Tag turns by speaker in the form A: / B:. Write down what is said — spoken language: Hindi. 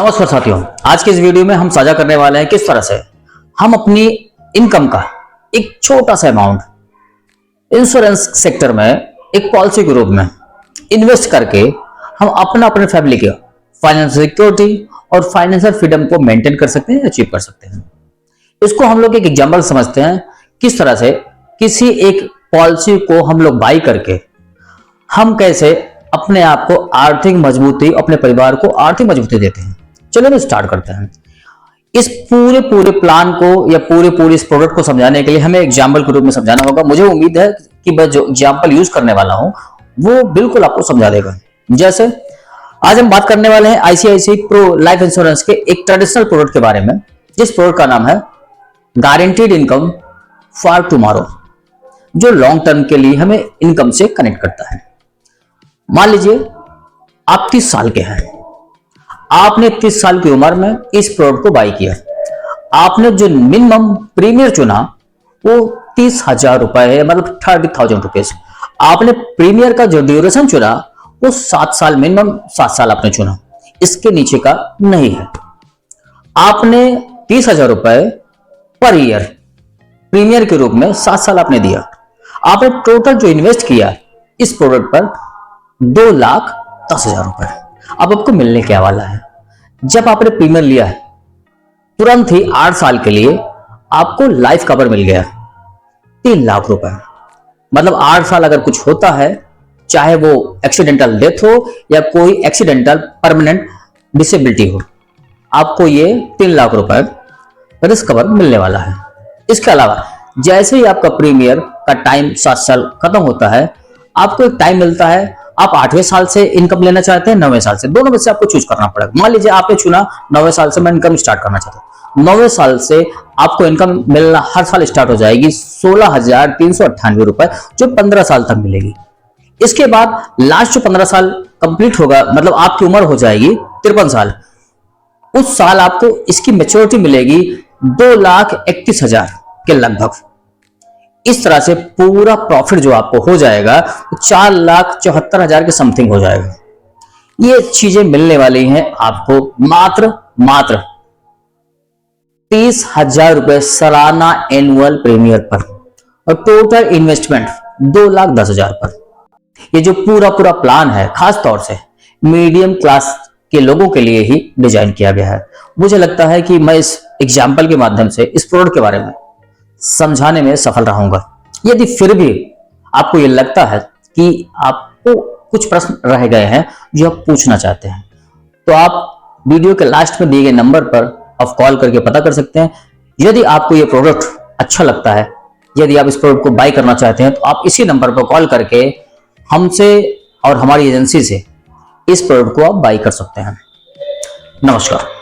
A: नमस्कार साथियों, आज के इस वीडियो में हम साझा करने वाले हैं किस तरह से हम अपनी इनकम का एक छोटा सा अमाउंट इंश्योरेंस सेक्टर में एक पॉलिसी के रूप में इन्वेस्ट करके हम अपने फैमिली के फाइनेंशियल सिक्योरिटी और फाइनेंशियल फ्रीडम को मेंटेन कर सकते हैं, अचीव कर सकते हैं। इसको हम लोग एक एग्जांपल समझते हैं, किस तरह से किसी एक पॉलिसी को हम लोग बाई करके हम कैसे अपने आप को आर्थिक मजबूती, अपने परिवार को आर्थिक मजबूती देते हैं। चलो तो स्टार्ट करते हैं। इस पूरे प्लान को या पूरे इस प्रोडक्ट को समझाने के लिए हमें एग्जांपल के रूप में समझाना होगा। मुझे उम्मीद है कि मैं जो एग्जांपल यूज करने वाला हूं वो बिल्कुल आपको समझा देगा। जैसे आज हम बात करने वाले हैं आईसीआईसीआई प्रो लाइफ इंश्योरेंस के एक ट्रेडिशनल प्रोडक्ट के बारे में, जिस प्रोडक्ट का नाम है गारंटीड इनकम फॉर टुमारो, जो लॉन्ग टर्म के लिए हमें इनकम से कनेक्ट करता है। मान लीजिए आप 30 साल के हैं, आपने 30 साल की उम्र में इस प्रोडक्ट को बाई किया। आपने जो मिनिमम प्रीमियर चुना वो 30,000 रुपए है, मतलब 30,000 रुपीज। आपने प्रीमियर का जो ड्यूरेशन चुना वो 7 साल, मिनिमम 7 साल आपने चुना, इसके नीचे का नहीं है। आपने 30,000 रुपए पर ईयर प्रीमियर के रूप में 7 साल आपने दिया। आपने टोटल जो इन्वेस्ट किया इस प्रोडक्ट पर 2,10,000 रुपए। अब आपको मिलने क्या वाला है? जब आपने प्रीमियर लिया है तुरंत ही 8 साल के लिए आपको लाइफ कवर मिल गया 3 लाख रुपए। मतलब 8 साल अगर कुछ होता है, चाहे वो एक्सीडेंटल डेथ हो या कोई एक्सीडेंटल परमानेंट डिसेबिलिटी हो, आपको ये 3 लाख रुपए रिस्क कवर मिलने वाला है। इसके अलावा जैसे ही आपका प्रीमियर का टाइम 7 साल खत्म होता है, आपको एक टाइम मिलता है। आप 8वें साल से इनकम लेना चाहते हैं, 9वें साल से, दोनों में से आपको चूज करना पड़ेगा। मान लीजिए आपने चुना 9वें साल से मैं इनकम स्टार्ट करना चाहता हूं। 9वें साल से आपको इनकम मिलना हर साल स्टार्ट हो जाएगी 16,398 रुपए, जो 15 साल तक मिलेगी। इसके बाद लास्ट जो 15 साल कंप्लीट होगा, मतलब आपकी उम्र हो जाएगी 53 साल, उस साल आपको इसकी मैच्योरिटी मिलेगी 2,31,000 के लगभग। इस तरह से पूरा प्रॉफिट जो आपको हो जाएगा 4,74,000 के समथिंग हो जाएगा। ये चीजें मिलने वाली हैं आपको मात्र 30,000 रुपए सालाना एनुअल प्रीमियर पर, और टोटल इन्वेस्टमेंट 2,10,000 पर। ये जो पूरा प्लान है खास तौर से मीडियम क्लास के लोगों के लिए ही डिजाइन किया गया है। मुझे लगता है कि मैं इस एग्जाम्पल के माध्यम से इस प्रोडक्ट के बारे में समझाने में सफल रहूंगा। यदि फिर भी आपको यह लगता है कि आपको कुछ प्रश्न रह गए हैं जो आप पूछना चाहते हैं, तो आप वीडियो के लास्ट में दिए गए नंबर पर आप कॉल करके पता कर सकते हैं। यदि आपको यह प्रोडक्ट अच्छा लगता है, यदि आप इस प्रोडक्ट को बाय करना चाहते हैं, तो आप इसी नंबर पर कॉल करके हमसे और हमारी एजेंसी से इस प्रोडक्ट को आप बाय कर सकते हैं। नमस्कार।